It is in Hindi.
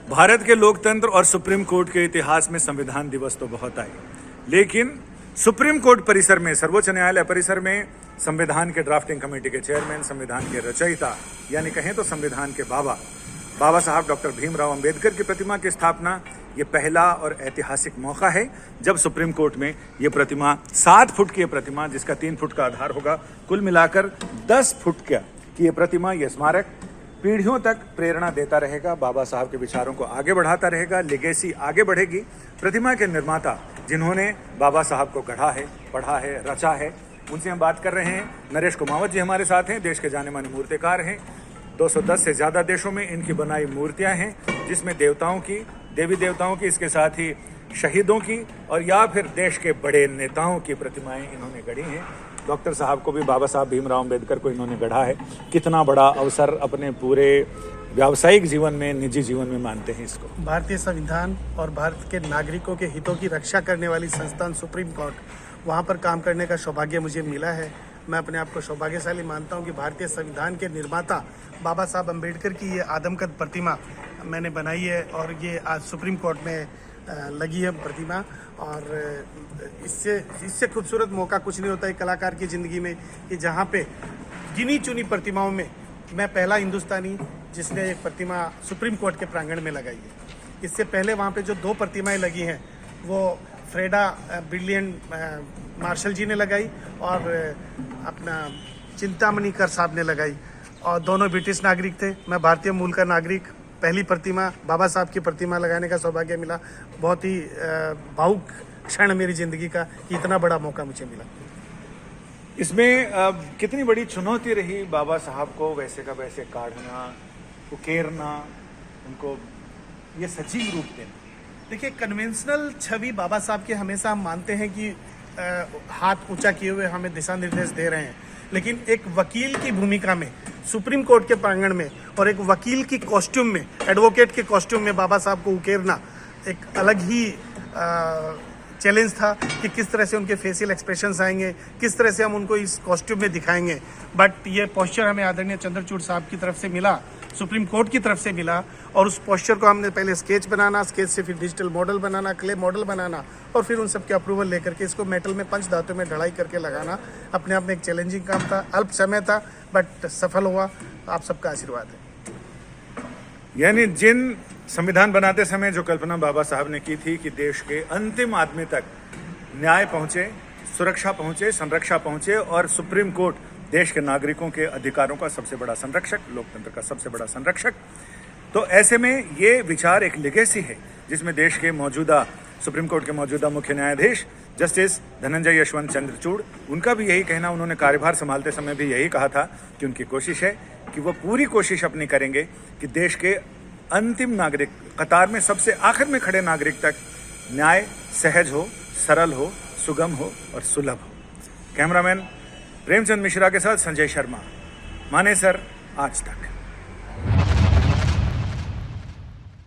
भारत के लोकतंत्र और सुप्रीम कोर्ट के इतिहास में संविधान दिवस तो बहुत आए, लेकिन सुप्रीम कोर्ट परिसर में, सर्वोच्च न्यायालय परिसर में संविधान के ड्राफ्टिंग कमेटी के चेयरमैन, संविधान के रचयिता यानी कहें तो संविधान के बाबा साहब डॉक्टर भीमराव अंबेडकर की प्रतिमा की स्थापना, ये पहला और ऐतिहासिक मौका है जब सुप्रीम कोर्ट में ये प्रतिमा 7 फुट की प्रतिमा, जिसका 3 फुट का आधार होगा, कुल मिलाकर 10 फुट की ये प्रतिमा, ये स्मारक पीढ़ियों तक प्रेरणा देता रहेगा, बाबा साहब के विचारों को आगे बढ़ाता रहेगा, लेगेसी आगे बढ़ेगी। प्रतिमा के निर्माता जिन्होंने बाबा साहब को गढ़ा है, पढ़ा है, रचा है, उनसे हम बात कर रहे हैं। नरेश कुमावत जी हमारे साथ हैं, देश के जाने माने मूर्तिकार हैं। 210 से ज्यादा देशों में इनकी बनाई मूर्तियां हैं, जिसमें देवताओं की, देवी देवताओं की, इसके साथ ही शहीदों की और या फिर देश के बड़े नेताओं की प्रतिमाएं इन्होंने गढ़ी हैं। डॉक्टर साहब को भी बाबा साहब भीमराव अंबेडकर को इन्होंने गढ़ा है। कितना बड़ा अवसर अपने पूरे व्यावसायिक जीवन में, निजी जीवन में मानते हैं इसको। भारतीय संविधान और भारत के नागरिकों के हितों की रक्षा करने वाली संस्थान सुप्रीम कोर्ट, वहाँ पर काम करने का सौभाग्य मुझे मिला है। मैं अपने आप को सौभाग्यशाली मानता हूँ कि भारतीय संविधान के निर्माता बाबा साहब अम्बेडकर की ये आदमकद प्रतिमा मैंने बनाई है और ये आज सुप्रीम कोर्ट में लगी है प्रतिमा। और इससे खूबसूरत मौका कुछ नहीं होता है कलाकार की ज़िंदगी में कि जहाँ पे गिनी चुनी प्रतिमाओं में मैं पहला हिंदुस्तानी जिसने एक प्रतिमा सुप्रीम कोर्ट के प्रांगण में लगाई है। इससे पहले वहाँ पे जो 2 प्रतिमाएं लगी हैं वो फ्रेडा ब्रिलियंट मार्शल जी ने लगाई और अपना चिंतामणि कर साहब ने लगाई, और दोनों ब्रिटिश नागरिक थे। मैं भारतीय मूल का नागरिक, पहली प्रतिमा बाबा साहब की प्रतिमा लगाने का सौभाग्य मिला। बहुत ही भावुक क्षण मेरी जिंदगी का कि इतना बड़ा मौका मुझे मिला। इसमें कितनी बड़ी चुनौती रही बाबा साहब को वैसे का वैसे काढ़ना, उकेरना, उनको ये सजीव रूप देना। देखिए, कन्वेंशनल छवि बाबा साहब की हमेशा हम मानते हैं कि हाथ ऊंचा किए हुए हमें दिशा निर्देश दे रहे हैं, लेकिन एक वकील की भूमिका में सुप्रीम कोर्ट के प्रांगण में और एक वकील की कॉस्ट्यूम में, एडवोकेट के कॉस्ट्यूम में बाबा साहब को उकेरना एक अलग ही चैलेंज था कि किस तरह से उनके फेशियल एक्सप्रेशंस आएंगे, किस तरह से हम उनको इस कॉस्ट्यूम में दिखाएंगे। बट ये पोस्चर हमें आदरणीय चंद्रचूड़ साहब की तरफ से मिला, सुप्रीम कोर्ट की तरफ से मिला, और उस पोस्चर को हमने पहले स्केच बनाना, स्केच से फिर डिजिटल मॉडल बनाना, क्ले मॉडल बनाना, और फिर उन सबके अप्रूवल लेकर के इसको मेटल में पंच धातु में ढलाई करके लगाना अपने आप में एक चैलेंजिंग काम था। अल्प समय था बट सफल हुआ। आप सबका आशीर्वाद है। यानी जिन संविधान बनाते समय जो कल्पना बाबा साहब ने की थी कि देश के अंतिम आदमी तक न्याय पहुंचे, सुरक्षा पहुंचे, संरक्षा पहुंचे, और सुप्रीम कोर्ट देश के नागरिकों के अधिकारों का सबसे बड़ा संरक्षक, लोकतंत्र का सबसे बड़ा संरक्षक, तो ऐसे में ये विचार एक लेगेसी है जिसमें देश के मौजूदा सुप्रीम कोर्ट के मौजूदा मुख्य न्यायाधीश जस्टिस धनंजय यशवंत चंद्रचूड़, उनका भी यही कहना, उन्होंने कार्यभार संभालते समय भी यही कहा था कि उनकी कोशिश है कि वो पूरी कोशिश अपनी करेंगे कि देश के अंतिम नागरिक, कतार में सबसे आखिर में खड़े नागरिक तक न्याय सहज हो, सरल हो, सुगम हो और सुलभ हो। कैमरामैन प्रेमचंद मिश्रा के साथ संजय शर्मा, मानेसर, आज तक।